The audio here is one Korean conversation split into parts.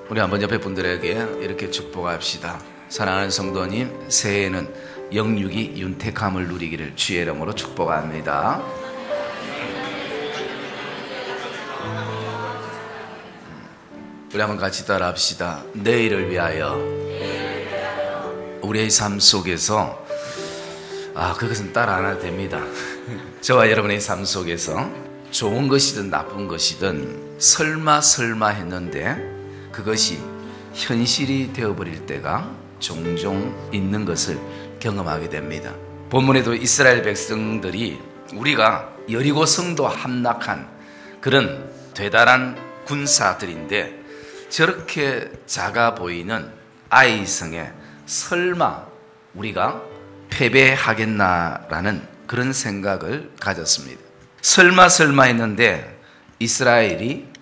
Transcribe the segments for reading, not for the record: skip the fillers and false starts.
우리 한번 옆에 분들에게 이렇게 축복합시다. 사랑하는 성도님, 새해에는 영육이 윤택함을 누리기를 주의 이름으로 축복합니다. 우리 한번 같이 따라합시다. 내일을 위하여 우리의 삶 속에서 그것은 따라 안 해도 됩니다. 저와 여러분의 삶 속에서 좋은 것이든 나쁜 것이든 설마 했는데 그것이 현실이 되어버릴 때가 종종 있는 것을 경험하게 됩니다. 본문에도 이스라엘 백성들이 우리가 여리고 성도 함락한 그런 대단한 군사들인데 저렇게 작아 보이는 아이성에 설마 우리가 패배하겠나라는 그런 생각을 가졌습니다. 설마 했는데 이스라엘이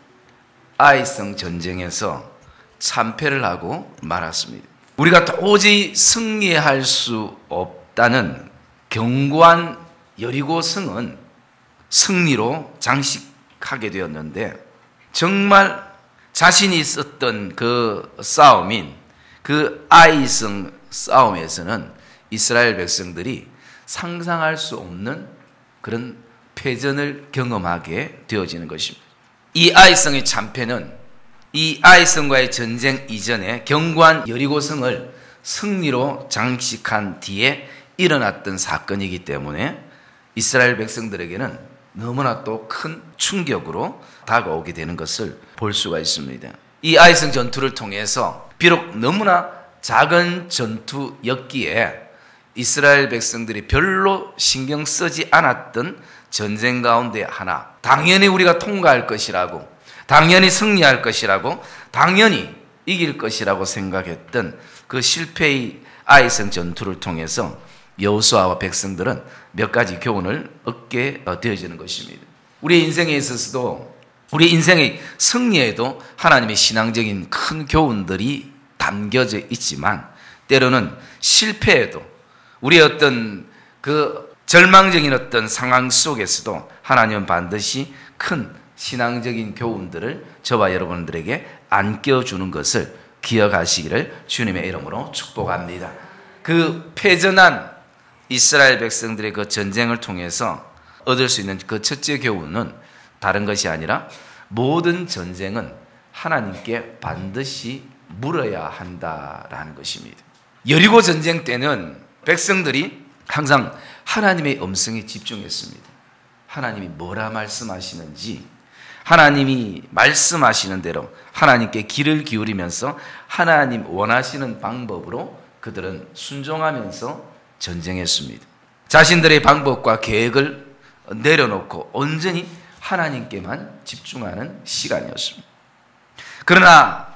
아이성 전쟁에서 참패를 하고 말았습니다. 우리가 도저히 승리할 수 없다는 견고한 여리고성은 승리로 장식하게 되었는데 정말 자신이 있었던 그 싸움인 그 아이성 싸움에서는 이스라엘 백성들이 상상할 수 없는 그런 패전을 경험하게 되어지는 것입니다. 이 아이성의 참패는 이 아이성과의 전쟁 이전에 견고한 여리고성을 승리로 장식한 뒤에 일어났던 사건이기 때문에 이스라엘 백성들에게는 너무나 또 큰 충격으로 다가오게 되는 것을 볼 수가 있습니다. 이 아이성 전투를 통해서 비록 너무나 작은 전투였기에 이스라엘 백성들이 별로 신경 쓰지 않았던 전쟁 가운데 하나, 당연히 우리가 통과할 것이라고, 당연히 승리할 것이라고, 당연히 이길 것이라고 생각했던 그 실패의 아이성 전투를 통해서 여호수아와 백성들은 몇 가지 교훈을 얻게 되어지는 것입니다. 우리 인생에 있어서도, 우리 인생의 승리에도 하나님의 신앙적인 큰 교훈들이 담겨져 있지만 때로는 실패에도 우리의 어떤 그 절망적인 어떤 상황 속에서도 하나님은 반드시 큰 신앙적인 교훈들을 저와 여러분들에게 안겨주는 것을 기억하시기를 주님의 이름으로 축복합니다. 그 패전한 이스라엘 백성들의 그 전쟁을 통해서 얻을 수 있는 그 첫째 교훈은 다른 것이 아니라 모든 전쟁은 하나님께 반드시 물어야 한다라는 것입니다. 여리고 전쟁 때는 백성들이 항상 하나님의 음성에 집중했습니다. 하나님이 뭐라 말씀하시는지 하나님이 말씀하시는 대로 하나님께 귀를 기울이면서 하나님 원하시는 방법으로 그들은 순종하면서 전쟁했습니다. 자신들의 방법과 계획을 내려놓고 온전히 하나님께만 집중하는 시간이었습니다. 그러나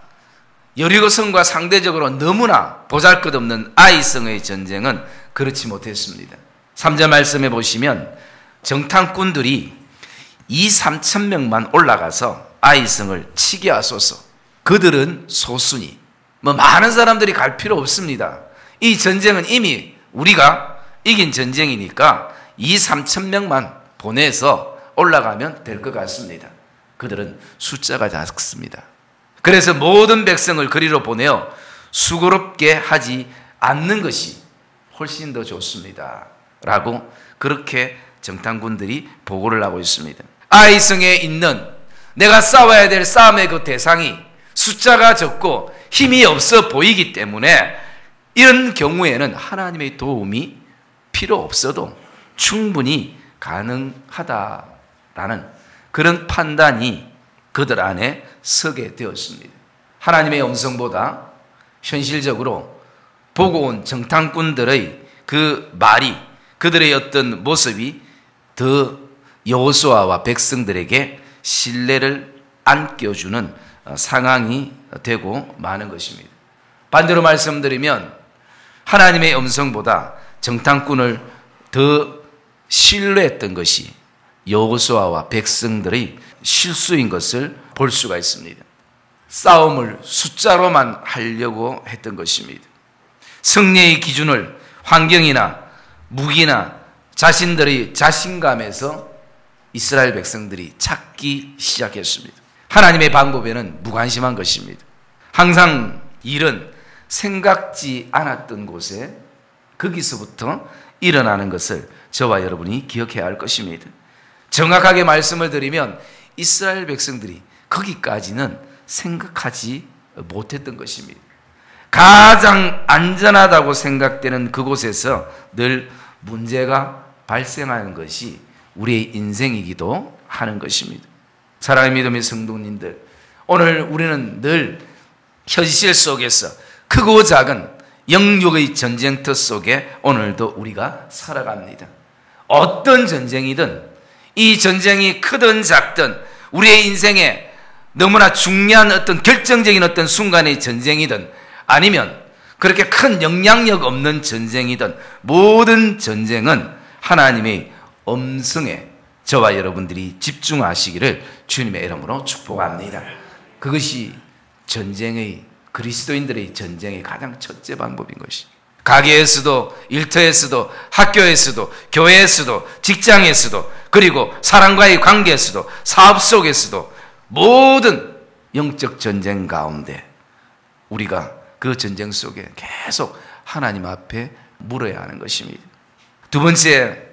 여리고성과 상대적으로 너무나 보잘것없는 아이성의 전쟁은 그렇지 못했습니다. 3절 말씀해 보시면 정탐꾼들이 2,3,000명만 올라가서 아이성을 치게 하소서. 그들은 소수니 많은 사람들이 갈 필요 없습니다. 이 전쟁은 이미 우리가 이긴 전쟁이니까 2,3,000명만 보내서 올라가면 될 것 같습니다. 그들은 숫자가 작습니다. 그래서 모든 백성을 그리로 보내어 수고롭게 하지 않는 것이 훨씬 더 좋습니다. 라고 그렇게 정탐꾼들이 보고를 하고 있습니다. 아이성에 있는 내가 싸워야 될 싸움의 그 대상이 숫자가 적고 힘이 없어 보이기 때문에 이런 경우에는 하나님의 도움이 필요 없어도 충분히 가능하다라는 그런 판단이 그들 안에 서게 되었습니다. 하나님의 음성보다 현실적으로 보고 온 정탐꾼들의 그 말이, 그들의 어떤 모습이 더 여호수아와 백성들에게 신뢰를 안겨주는 상황이 되고 마는 것입니다. 반대로 말씀드리면 하나님의 음성보다 정탐꾼을 더 신뢰했던 것이 여호수아와 백성들의 실수인 것을 볼 수가 있습니다. 싸움을 숫자로만 하려고 했던 것입니다. 승리의 기준을 환경이나 무기나 자신들의 자신감에서 이스라엘 백성들이 찾기 시작했습니다. 하나님의 방법에는 무관심한 것입니다. 항상 일은 생각지 않았던 곳에 거기서부터 일어나는 것을 저와 여러분이 기억해야 할 것입니다. 정확하게 말씀을 드리면 이스라엘 백성들이 거기까지는 생각하지 못했던 것입니다. 가장 안전하다고 생각되는 그곳에서 늘 문제가 발생하는 것이 우리의 인생이기도 하는 것입니다. 사랑의 믿음의 성도님들, 오늘 우리는 늘 현실 속에서 크고 작은 영육의 전쟁터 속에 오늘도 우리가 살아갑니다. 어떤 전쟁이든 이 전쟁이 크든 작든 우리의 인생에 너무나 중요한 어떤 결정적인 어떤 순간의 전쟁이든 아니면 그렇게 큰 영향력 없는 전쟁이든 모든 전쟁은 하나님의 음성에 저와 여러분들이 집중하시기를 주님의 이름으로 축복합니다. 그것이 전쟁의 그리스도인들의 전쟁의 가장 첫째 방법인 것입니다. 가게에서도 일터에서도 학교에서도 교회에서도 직장에서도 그리고 사람과의 관계에서도 사업 속에서도 모든 영적 전쟁 가운데 우리가 그 전쟁 속에 계속 하나님 앞에 물어야 하는 것입니다. 두 번째,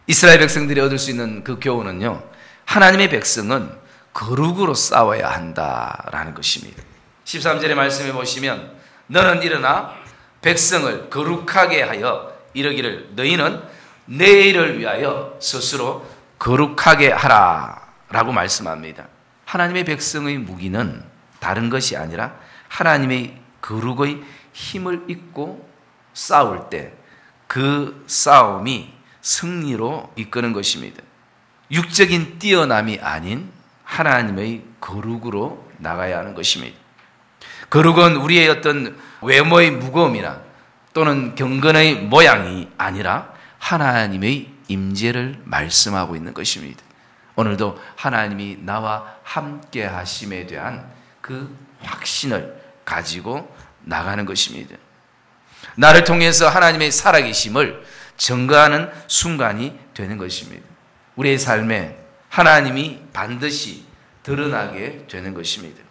이스라엘 백성들이 얻을 수 있는 그 교훈은요, 하나님의 백성은 거룩으로 싸워야 한다라는 것입니다. 13절의 말씀에 보시면 너는 일어나 백성을 거룩하게 하여 이르기를 너희는 내일을 위하여 스스로 거룩하게 하라 라고 말씀합니다. 하나님의 백성의 무기는 다른 것이 아니라 하나님의 거룩의 힘을 입고 싸울 때 그 싸움이 승리로 이끄는 것입니다. 육적인 뛰어남이 아닌 하나님의 거룩으로 나가야 하는 것입니다. 거룩은 우리의 어떤 외모의 무거움이나 또는 경건의 모양이 아니라 하나님의 임재를 말씀하고 있는 것입니다. 오늘도 하나님이 나와 함께 하심에 대한 그 확신을 가지고 나가는 것입니다. 나를 통해서 하나님의 살아계심을 증거하는 순간이 되는 것입니다. 우리의 삶에 하나님이 반드시 드러나게 되는 것입니다.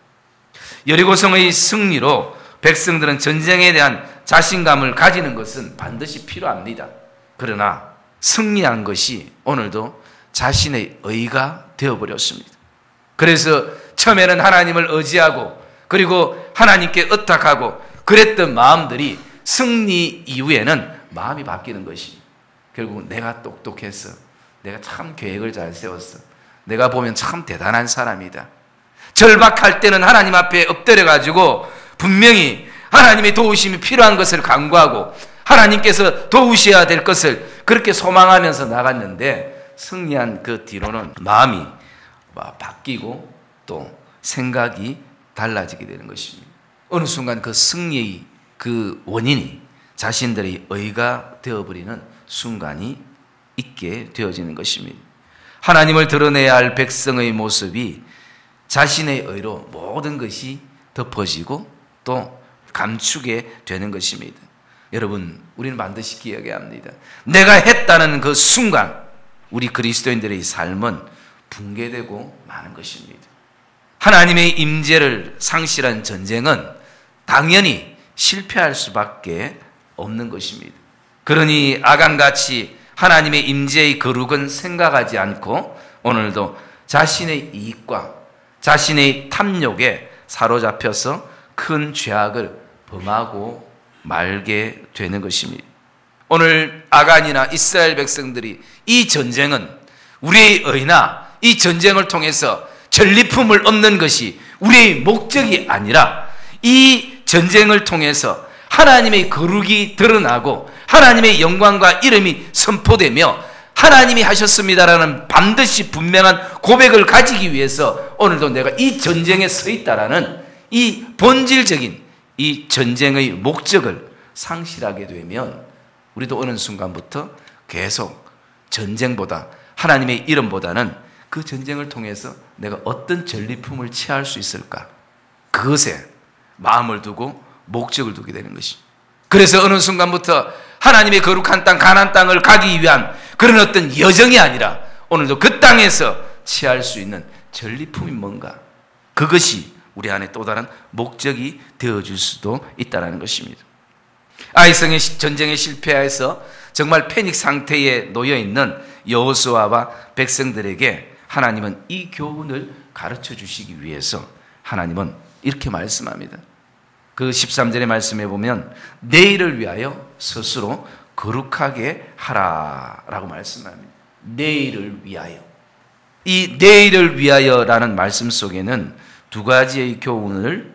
여리고성의 승리로 백성들은 전쟁에 대한 자신감을 가지는 것은 반드시 필요합니다. 그러나 승리한 것이 오늘도 자신의 의가 되어버렸습니다. 그래서 처음에는 하나님을 의지하고 그리고 하나님께 의탁하고 그랬던 마음들이 승리 이후에는 마음이 바뀌는 것이 결국 내가 똑똑해서 내가 참 계획을 잘 세웠어. 내가 보면 참 대단한 사람이다. 절박할 때는 하나님 앞에 엎드려가지고 분명히 하나님의 도우심이 필요한 것을 간구하고 하나님께서 도우셔야 될 것을 그렇게 소망하면서 나갔는데 승리한 그 뒤로는 마음이 바뀌고 또 생각이 달라지게 되는 것입니다. 어느 순간 그 승리의 그 원인이 자신들의 의가 되어버리는 순간이 있게 되어지는 것입니다. 하나님을 드러내야 할 백성의 모습이 자신의 의로 모든 것이 덮어지고 또 감추게 되는 것입니다. 여러분, 우리는 반드시 기억해야 합니다. 내가 했다는 그 순간 우리 그리스도인들의 삶은 붕괴되고 마는 것입니다. 하나님의 임재를 상실한 전쟁은 당연히 실패할 수밖에 없는 것입니다. 그러니 아간같이 하나님의 임재의 거룩은 생각하지 않고 오늘도 자신의 이익과 자신의 탐욕에 사로잡혀서 큰 죄악을 범하고 말게 되는 것입니다. 오늘 아간이나 이스라엘 백성들이 이 전쟁은 우리의 의나 이 전쟁을 통해서 전리품을 얻는 것이 우리의 목적이 아니라 이 전쟁을 통해서 하나님의 거룩이 드러나고 하나님의 영광과 이름이 선포되며 하나님이 하셨습니다라는 반드시 분명한 고백을 가지기 위해서 오늘도 내가 이 전쟁에 서 있다라는 이 본질적인 이 전쟁의 목적을 상실하게 되면 우리도 어느 순간부터 계속 전쟁보다 하나님의 이름보다는 그 전쟁을 통해서 내가 어떤 전리품을 취할 수 있을까? 그것에 마음을 두고 목적을 두게 되는 것이. 그래서 어느 순간부터 하나님의 거룩한 땅 가나안 땅을 가기 위한 그런 어떤 여정이 아니라 오늘도 그 땅에서 취할 수 있는 전리품이 뭔가? 그것이 우리 안에 또 다른 목적이 되어줄 수도 있다는 것입니다. 아이성의 전쟁에 실패해서 정말 패닉 상태에 놓여있는 여호수아와 백성들에게 하나님은 이 교훈을 가르쳐 주시기 위해서 하나님은 이렇게 말씀합니다. 그 13절의 말씀에 보면 내일을 위하여 스스로 거룩하게 하라라고 말씀합니다. 내일을 위하여. 이 내일을 위하여라는 말씀 속에는 두 가지의 교훈을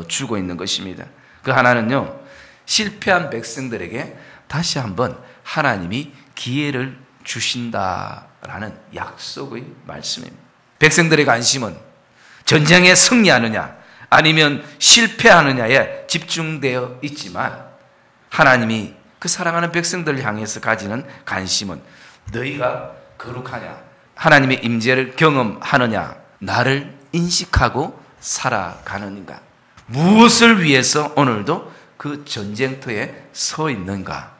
주고 있는 것입니다. 그 하나는요, 실패한 백성들에게 다시 한번 하나님이 기회를 주신다라는 약속의 말씀입니다. 백성들의 관심은 전쟁에 승리하느냐 아니면 실패하느냐에 집중되어 있지만 하나님이 그 사랑하는 백성들을 향해서 가지는 관심은 너희가 거룩하냐, 하나님의 임재를 경험하느냐, 나를 인식하고 살아가는가, 무엇을 위해서 오늘도 그 전쟁터에 서 있는가.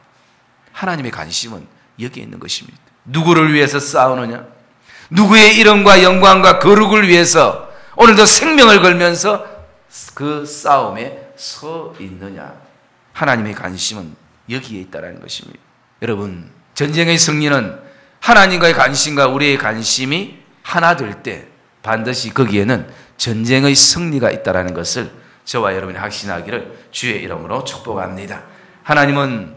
하나님의 관심은 여기에 있는 것입니다. 누구를 위해서 싸우느냐, 누구의 이름과 영광과 거룩을 위해서 오늘도 생명을 걸면서 그 싸움에 서 있느냐. 하나님의 관심은 여기에 있다는 것입니다. 여러분, 전쟁의 승리는 하나님과의 관심과 우리의 관심이 하나 될 때 반드시 거기에는 전쟁의 승리가 있다는 것을 저와 여러분이 확신하기를 주의 이름으로 축복합니다. 하나님은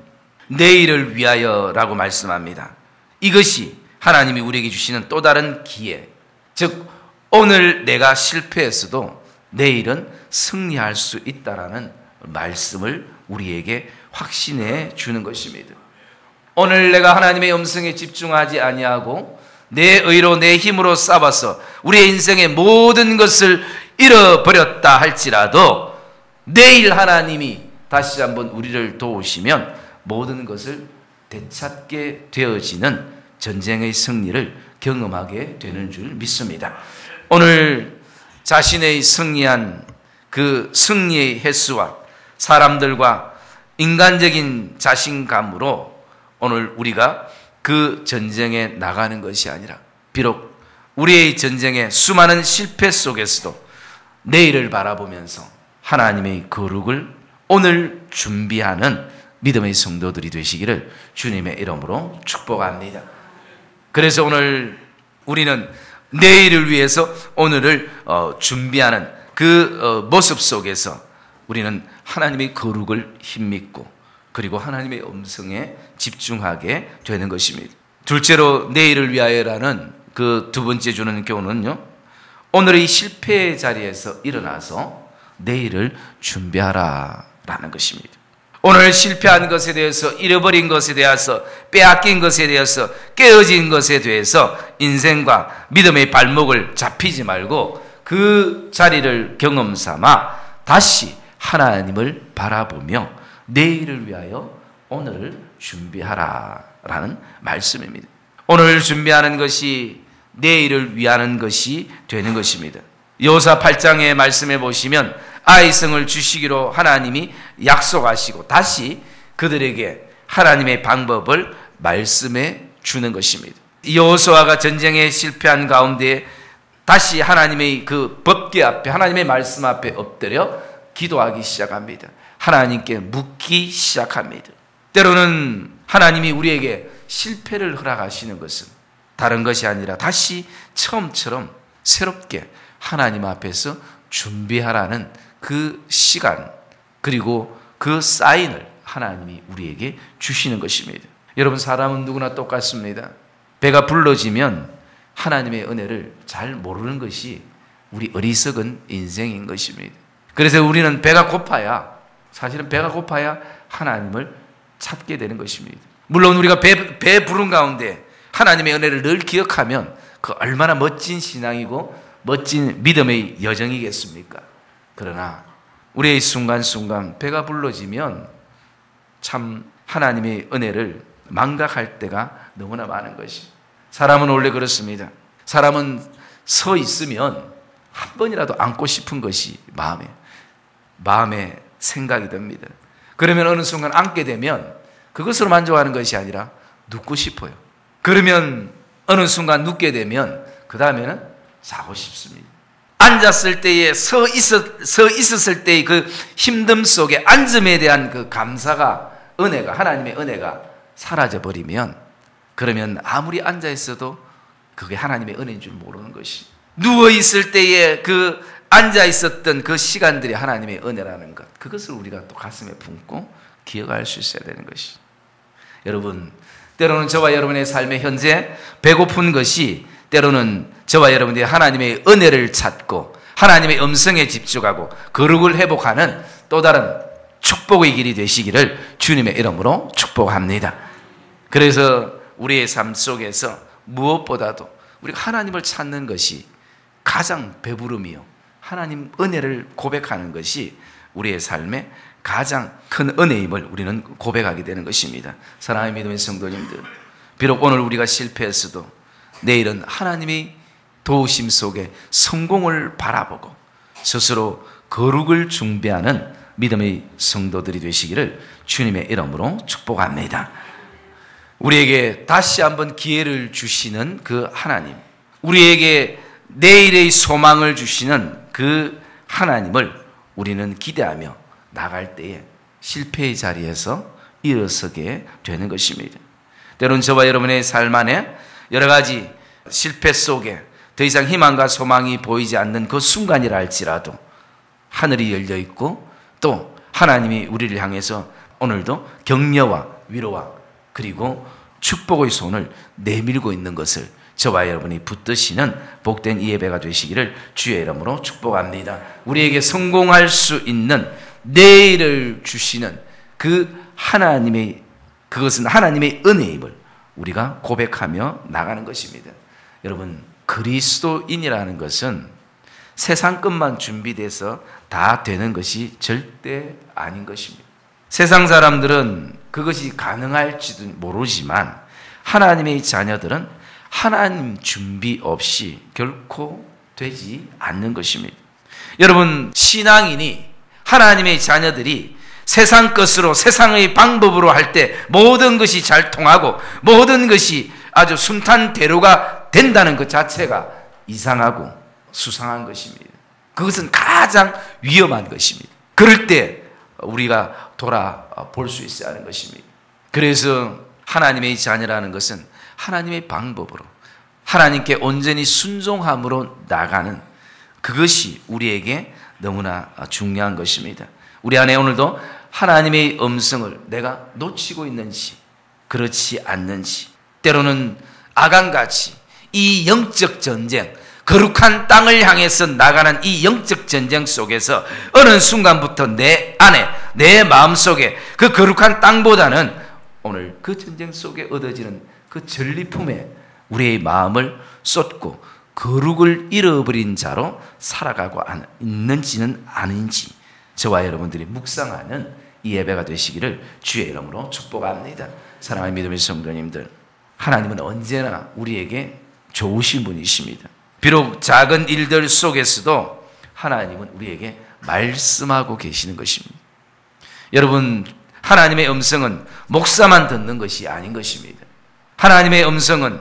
내일을 위하여라고 말씀합니다. 이것이 하나님이 우리에게 주시는 또 다른 기회, 즉 오늘 내가 실패했어도 내일은 승리할 수 있다라는 말씀을 우리에게 확신해 주는 것입니다. 오늘 내가 하나님의 음성에 집중하지 아니하고 내 의로 내 힘으로 싸워서 우리의 인생의 모든 것을 잃어버렸다 할지라도 내일 하나님이 다시 한번 우리를 도우시면 모든 것을 되찾게 되어지는 전쟁의 승리를 경험하게 되는 줄 믿습니다. 오늘 자신의 승리한 그 승리의 횟수와 사람들과 인간적인 자신감으로 오늘 우리가 그 전쟁에 나가는 것이 아니라 비록 우리의 전쟁의 수많은 실패 속에서도 내일을 바라보면서 하나님의 거룩을 오늘 준비하는 믿음의 성도들이 되시기를 주님의 이름으로 축복합니다. 그래서 오늘 우리는 내일을 위해서 오늘을 준비하는 그 모습 속에서 우리는 하나님의 거룩을 힘입고 그리고 하나님의 음성에 집중하게 되는 것입니다. 둘째로 내일을 위하여라는 그 두 번째 주는 교훈은요, 오늘의 실패의 자리에서 일어나서 내일을 준비하라라는 것입니다. 오늘 실패한 것에 대해서, 잃어버린 것에 대해서, 빼앗긴 것에 대해서, 깨어진 것에 대해서 인생과 믿음의 발목을 잡히지 말고 그 자리를 경험 삼아 다시 하나님을 바라보며 내일을 위하여 오늘을 준비하라라는 말씀입니다. 오늘 준비하는 것이 내일을 위하는 것이 되는 것입니다. 여호수아 8장의 말씀에 보시면 아이성을 주시기로 하나님이 약속하시고 다시 그들에게 하나님의 방법을 말씀해 주는 것입니다. 여호수아가 전쟁에 실패한 가운데 다시 하나님의 그 법궤 앞에, 하나님의 말씀 앞에 엎드려 기도하기 시작합니다. 하나님께 묻기 시작합니다. 때로는 하나님이 우리에게 실패를 허락하시는 것은 다른 것이 아니라 다시 처음처럼 새롭게 하나님 앞에서 준비하라는 그 시간, 그리고 그 사인을 하나님이 우리에게 주시는 것입니다. 여러분, 사람은 누구나 똑같습니다. 배가 불러지면 하나님의 은혜를 잘 모르는 것이 우리 어리석은 인생인 것입니다. 그래서 우리는 사실은 배가 고파야 하나님을 찾게 되는 것입니다. 물론 우리가 배 부른 가운데 하나님의 은혜를 늘 기억하면 그 얼마나 멋진 신앙이고 멋진 믿음의 여정이겠습니까? 그러나 우리의 순간순간 배가 불러지면 참 하나님의 은혜를 망각할 때가 너무나 많은 것이. 사람은 원래 그렇습니다. 사람은 서 있으면 한 번이라도 앉고 싶은 것이 마음에 생각이 듭니다. 그러면 어느 순간 앉게 되면 그것으로 만족하는 것이 아니라 눕고 싶어요. 그러면 어느 순간 눕게 되면 그 다음에는 자고 싶습니다. 앉았을 때에 서 있었을 때의 그 힘듦 속에 앉음에 대한 그 감사가, 은혜가, 하나님의 은혜가 사라져 버리면, 그러면 아무리 앉아 있어도 그게 하나님의 은혜인 줄 모르는 것이, 누워 있을 때에 그 앉아 있었던 그 시간들이 하나님의 은혜라는 것, 그것을 우리가 또 가슴에 품고 기억할 수 있어야 되는 것이. 여러분, 때로는 저와 여러분의 삶에 현재 배고픈 것이, 때로는 저와 여러분들이 하나님의 은혜를 찾고 하나님의 음성에 집중하고 거룩을 회복하는 또 다른 축복의 길이 되시기를 주님의 이름으로 축복합니다. 그래서 우리의 삶 속에서 무엇보다도 우리가 하나님을 찾는 것이 가장 배부름이요, 하나님 은혜를 고백하는 것이 우리의 삶에 가장 큰 은혜임을 우리는 고백하게 되는 것입니다. 사랑하는 믿음의 성도님들, 비록 오늘 우리가 실패했어도 내일은 하나님의 도우심 속에 성공을 바라보고 스스로 거룩을 준비하는 믿음의 성도들이 되시기를 주님의 이름으로 축복합니다. 우리에게 다시 한번 기회를 주시는 그 하나님, 우리에게 내일의 소망을 주시는 그 하나님을 우리는 기대하며 나갈 때에 실패의 자리에서 일어서게 되는 것입니다. 때로는 저와 여러분의 삶 안에 여러 가지 실패 속에 더 이상 희망과 소망이 보이지 않는 그 순간이라 할지라도 하늘이 열려 있고 또 하나님이 우리를 향해서 오늘도 격려와 위로와 그리고 축복의 손을 내밀고 있는 것을 저와 여러분이 붙드시는 복된 이 예배가 되시기를 주의 이름으로 축복합니다. 우리에게 성공할 수 있는 내일을 주시는 그 하나님의, 그것은 하나님의 은혜임을 우리가 고백하며 나가는 것입니다. 여러분, 그리스도인이라는 것은 세상 것만 준비돼서 다 되는 것이 절대 아닌 것입니다. 세상 사람들은 그것이 가능할지도 모르지만 하나님의 자녀들은 하나님 준비 없이 결코 되지 않는 것입니다. 여러분, 신앙인이, 하나님의 자녀들이 세상 것으로, 세상의 방법으로 할 때 모든 것이 잘 통하고 모든 것이 아주 순탄대로가 된다는 것 자체가 이상하고 수상한 것입니다. 그것은 가장 위험한 것입니다. 그럴 때 우리가 돌아볼 수 있어야 하는 것입니다. 그래서 하나님의 자녀라는 것은 하나님의 방법으로, 하나님께 온전히 순종함으로 나가는 그것이 우리에게 너무나 중요한 것입니다. 우리 안에 오늘도 하나님의 음성을 내가 놓치고 있는지 그렇지 않는지, 때로는 아간같이 이 영적 전쟁, 거룩한 땅을 향해서 나가는 이 영적 전쟁 속에서 어느 순간부터 내 안에, 내 마음속에 그 거룩한 땅보다는 오늘 그 전쟁 속에 얻어지는 그 전리품에 우리의 마음을 쏟고 거룩을 잃어버린 자로 살아가고 있는지는 아닌지 저와 여러분들이 묵상하는 이 예배가 되시기를 주의 이름으로 축복합니다. 사랑하는 믿음의 성도님들, 하나님은 언제나 우리에게 좋으신 분이십니다. 비록 작은 일들 속에서도 하나님은 우리에게 말씀하고 계시는 것입니다. 여러분, 하나님의 음성은 목사만 듣는 것이 아닌 것입니다. 하나님의 음성은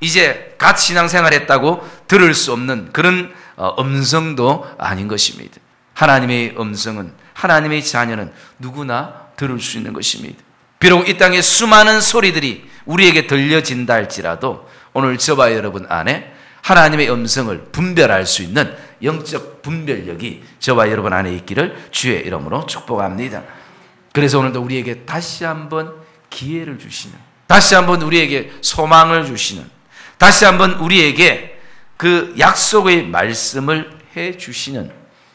이제 갓 신앙생활 했다고 들을 수 없는 그런 음성도 아닌 것입니다. 하나님의 음성은, 하나님의 자녀는 누구나 들을 수 있는 것입니다. 비록 이 땅에 수많은 소리들이 우리에게 들려진다 할지라도 오늘 저와 여러분 안에 하나님의 음성을 분별할 수 있는 영적 분별력이 저와 여러분 안에 있기를 주의 이름으로 축복합니다. 그래서 오늘도 우리에게 다시 한번 기회를 주시는, 다시 한번 우리에게 소망을 주시는, 다시 한번 우리에게 그 약속의 말씀을 해 주시는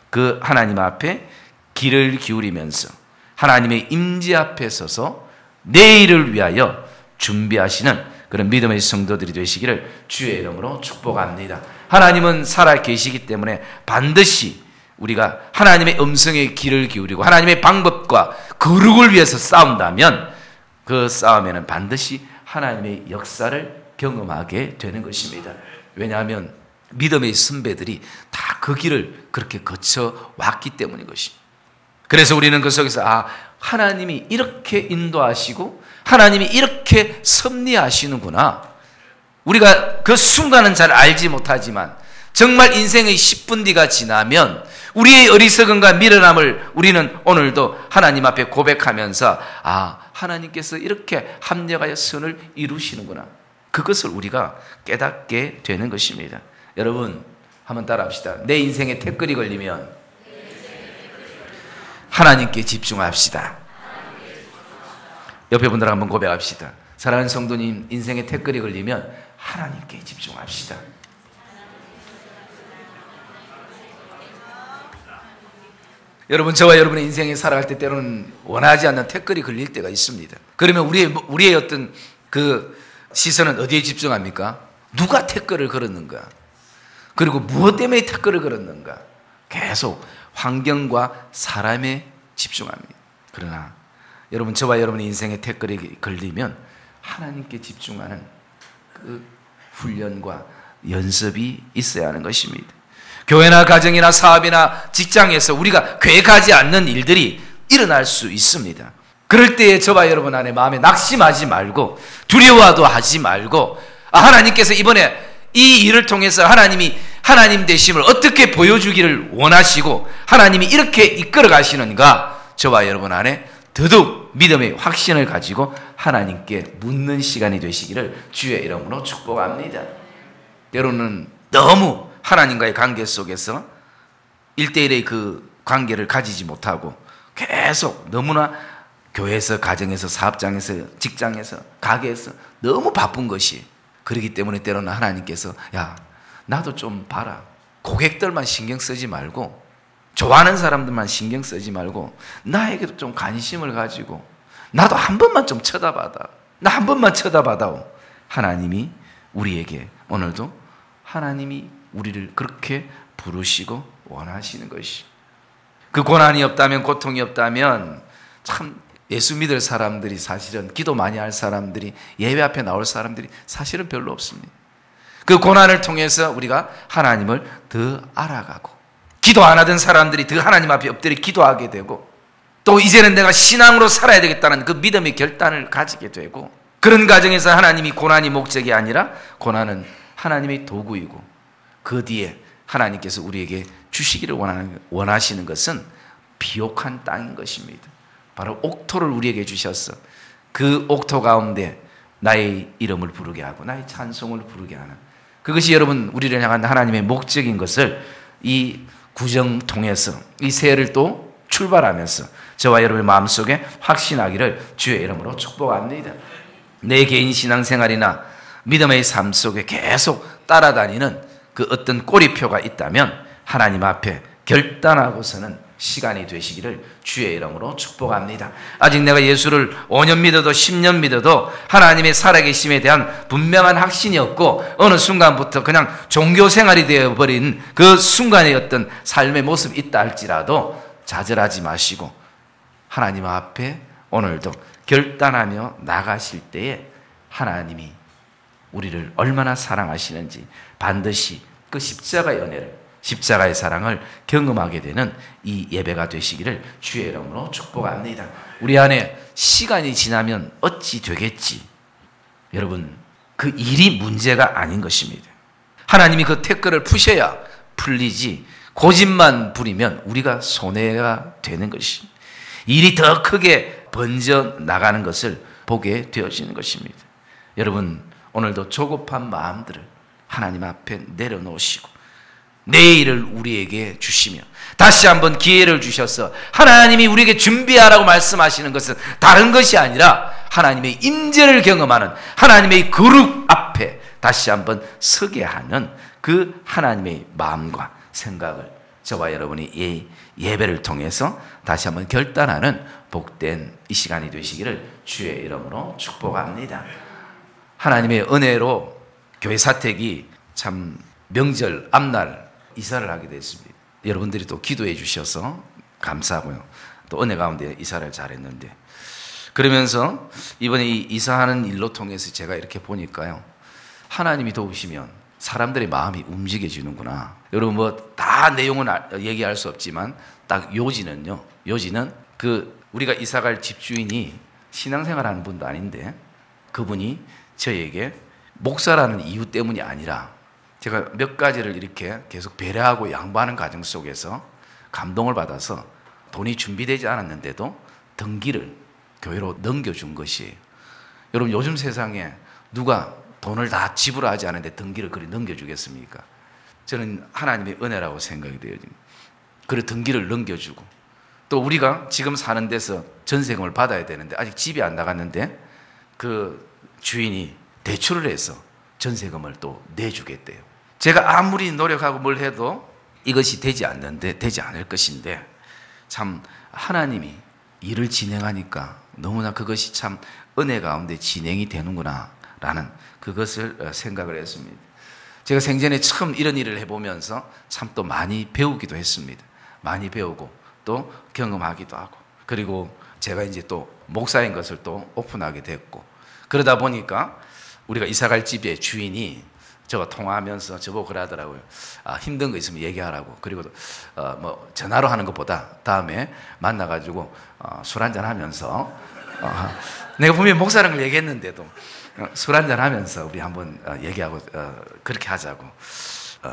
그 하나님 앞에 귀를 기울이면서 하나님의 임재 앞에 서서 내일을 위하여 준비하시는 그런 믿음의 성도들이 되시기를 주의 이름으로 축복합니다. 하나님은 살아 계시기 때문에 반드시 우리가 하나님의 음성에 귀를 기울이고 하나님의 방법과 거룩을 위해서 싸운다면 그 싸움에는 반드시 하나님의 역사를 경험하게 되는 것입니다. 왜냐하면 믿음의 선배들이 다 그 길을 그렇게 거쳐 왔기 때문인 것입니다. 그래서 우리는 그 속에서 하나님이 이렇게 인도하시고 하나님이 이렇게 섭리하시는구나. 우리가 그 순간은 잘 알지 못하지만 정말 인생의 10분 뒤가 지나면 우리의 어리석음과 미련함을 우리는 오늘도 하나님 앞에 고백하면서 하나님께서 이렇게 합력하여 선을 이루시는구나. 그것을 우리가 깨닫게 되는 것입니다. 여러분 한번 따라합시다. 내 인생에 태클이 걸리면 하나님께 집중합시다. 옆에 분들 한번 고백합시다. 사랑하는 성도님, 인생에 태클이 걸리면 하나님께 집중합시다. 여러분, 저와 여러분의 인생에 살아갈 때 때로는 원하지 않는 태클이 걸릴 때가 있습니다. 그러면 우리의 어떤 그 시선은 어디에 집중합니까? 누가 태클을 걸었는가? 그리고 무엇 때문에 태클을 걸었는가? 계속 환경과 사람에 집중합니다. 그러나 여러분, 저와 여러분의 인생에 태클이 걸리면 하나님께 집중하는 그 훈련과 연습이 있어야 하는 것입니다. 교회나 가정이나 사업이나 직장에서 우리가 계획하지 않는 일들이 일어날 수 있습니다. 그럴 때에 저와 여러분 안에 마음에 낙심하지 말고 두려워도 하지 말고 하나님께서 이번에 이 일을 통해서 하나님이 하나님 되심을 어떻게 보여주기를 원하시고 하나님이 이렇게 이끌어 가시는가, 저와 여러분 안에 더더욱 믿음의 확신을 가지고 하나님께 묻는 시간이 되시기를 주의 이름으로 축복합니다. 여러분은 너무 하나님과의 관계 속에서 1대1의 그 관계를 가지지 못하고 계속 너무나 교회에서, 가정에서, 사업장에서, 직장에서, 가게에서 너무 바쁜 것이, 그렇기 때문에 때로는 하나님께서 나도 좀 봐라. 고객들만 신경 쓰지 말고, 좋아하는 사람들만 신경 쓰지 말고 나에게도 좀 관심을 가지고 나도 한 번만 좀 쳐다봐다. 나 한 번만 쳐다봐다오. 하나님이 우리에게 오늘도 하나님이 우리를 그렇게 부르시고 원하시는 것이, 그 고난이 없다면, 고통이 없다면 참 예수 믿을 사람들이, 사실은 기도 많이 할 사람들이, 예배 앞에 나올 사람들이 사실은 별로 없습니다. 그 고난을 통해서 우리가 하나님을 더 알아가고, 기도 안 하던 사람들이 더 하나님 앞에 엎드려 기도하게 되고, 또 이제는 내가 신앙으로 살아야 되겠다는 그 믿음의 결단을 가지게 되고, 그런 과정에서 하나님이 고난이 목적이 아니라 고난은 하나님의 도구이고, 그 뒤에 하나님께서 우리에게 주시기를 원하시는 것은 비옥한 땅인 것입니다. 바로 옥토를 우리에게 주셔서 그 옥토 가운데 나의 이름을 부르게 하고 나의 찬송을 부르게 하는, 그것이 여러분 우리를 향한 하나님의 목적인 것을 이 구정 통해서 이 새해를 또 출발하면서 저와 여러분의 마음속에 확신하기를 주의 이름으로 축복합니다. 내 개인 신앙생활이나 믿음의 삶 속에 계속 따라다니는 그 어떤 꼬리표가 있다면 하나님 앞에 결단하고서는 시간이 되시기를 주의 이름으로 축복합니다. 아직 내가 예수를 5년 믿어도 10년 믿어도 하나님의 살아계심에 대한 분명한 확신이 없고 어느 순간부터 그냥 종교생활이 되어버린 그 순간의 어떤 삶의 모습이 있다 할지라도 좌절하지 마시고 하나님 앞에 오늘도 결단하며 나가실 때에 하나님이 우리를 얼마나 사랑하시는지 반드시 그 십자가의 은혜를, 십자가의 사랑을 경험하게 되는 이 예배가 되시기를 주의 이름으로 축복합니다. 우리 안에 시간이 지나면 어찌 되겠지? 여러분, 그 일이 문제가 아닌 것입니다. 하나님이 그 태클을 푸셔야 풀리지, 고집만 부리면 우리가 손해가 되는 것이, 일이 더 크게 번져 나가는 것을 보게 되어지는 것입니다. 여러분, 오늘도 조급한 마음들을 하나님 앞에 내려놓으시고 내일을 우리에게 주시며 다시 한번 기회를 주셔서 하나님이 우리에게 준비하라고 말씀하시는 것은 다른 것이 아니라 하나님의 임재를 경험하는, 하나님의 거룩 앞에 다시 한번 서게 하는 그 하나님의 마음과 생각을 저와 여러분이 이 예배를 통해서 다시 한번 결단하는 복된 이 시간이 되시기를 주의 이름으로 축복합니다. 하나님의 은혜로 교회 사택이 참 명절 앞날 이사를 하게 됐습니다. 여러분들이 또 기도해 주셔서 감사하고요. 또 은혜 가운데 이사를 잘했는데, 그러면서 이번에 이 이사하는 일로 통해서 제가 이렇게 보니까요, 하나님이 도우시면 사람들의 마음이 움직여지는구나. 여러분 뭐 다 내용은 얘기할 수 없지만 딱 요지는요, 요지는 그 우리가 이사갈 집주인이 신앙생활하는 분도 아닌데 그분이 저에게 목사라는 이유 때문이 아니라 제가 몇 가지를 이렇게 계속 배려하고 양보하는 과정 속에서 감동을 받아서 돈이 준비되지 않았는데도 등기를 교회로 넘겨준 것이에요. 여러분, 요즘 세상에 누가 돈을 다 지불하지 않은데 등기를 그리 넘겨주겠습니까? 저는 하나님의 은혜라고 생각이 돼요. 그래 등기를 넘겨주고, 또 우리가 지금 사는 데서 전세금을 받아야 되는데 아직 집이 안 나갔는데 그 주인이 대출을 해서 전세금을 또 내주겠대요. 제가 아무리 노력하고 뭘 해도 이것이 되지 않을 것인데, 참 하나님이 일을 진행하니까 너무나 그것이 참 은혜 가운데 진행이 되는구나 라는 그것을 생각을 했습니다. 제가 생전에 처음 이런 일을 해보면서 참 또 많이 배우기도 했습니다. 많이 배우고 또 경험하기도 하고, 그리고 제가 이제 또 목사인 것을 또 오픈하게 됐고, 그러다 보니까 우리가 이사갈 집의 주인이 저와 통화하면서 저보고 그러더라고요. 힘든 거 있으면 얘기하라고. 그리고 뭐 전화로 하는 것보다 다음에 만나가지고 술 한잔 하면서 내가 분명히 목사라는 걸 얘기했는데도 술 한잔 하면서 우리 한번 얘기하고 그렇게 하자고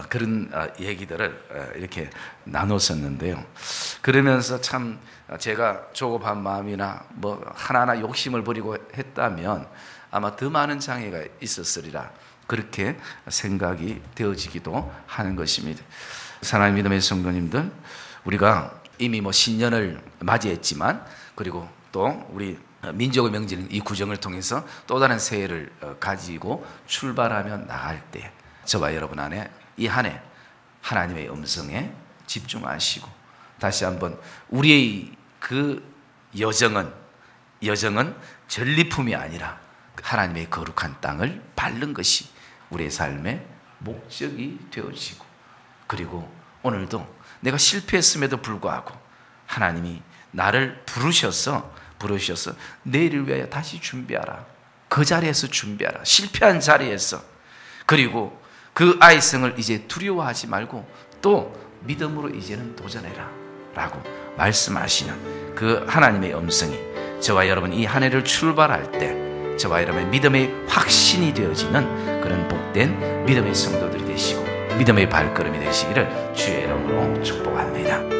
그런 얘기들을 이렇게 나눴었는데요. 그러면서 참 제가 조급한 마음이나 뭐 하나하나 욕심을 부리고 했다면 아마 더 많은 장애가 있었으리라, 그렇게 생각이 되어지기도 하는 것입니다. 사랑하는 믿음의 성도님들, 우리가 이미 뭐 신년을 맞이했지만, 그리고 또 우리 민족의 명절 이 구정을 통해서 또 다른 새해를 가지고 출발하며 나갈 때 저와 여러분 안에 이 한 해 하나님의 음성에 집중하시고, 다시 한번 우리의 그 여정은 전리품이 아니라 하나님의 거룩한 땅을 밟는 것이 우리의 삶의 목적이 되어지고, 그리고 오늘도 내가 실패했음에도 불구하고 하나님이 나를 부르셔서 내일을 위하여 다시 준비하라. 그 자리에서 준비하라. 실패한 자리에서. 그리고 그 아이성을 이제 두려워하지 말고 또 믿음으로 이제는 도전해라 라고 말씀하시는 그 하나님의 음성이 저와 여러분 이 한 해를 출발할 때 저와 여러분의 믿음의 확신이 되어지는 그런 복된 믿음의 성도들이 되시고 믿음의 발걸음이 되시기를 주의 이름으로 축복합니다.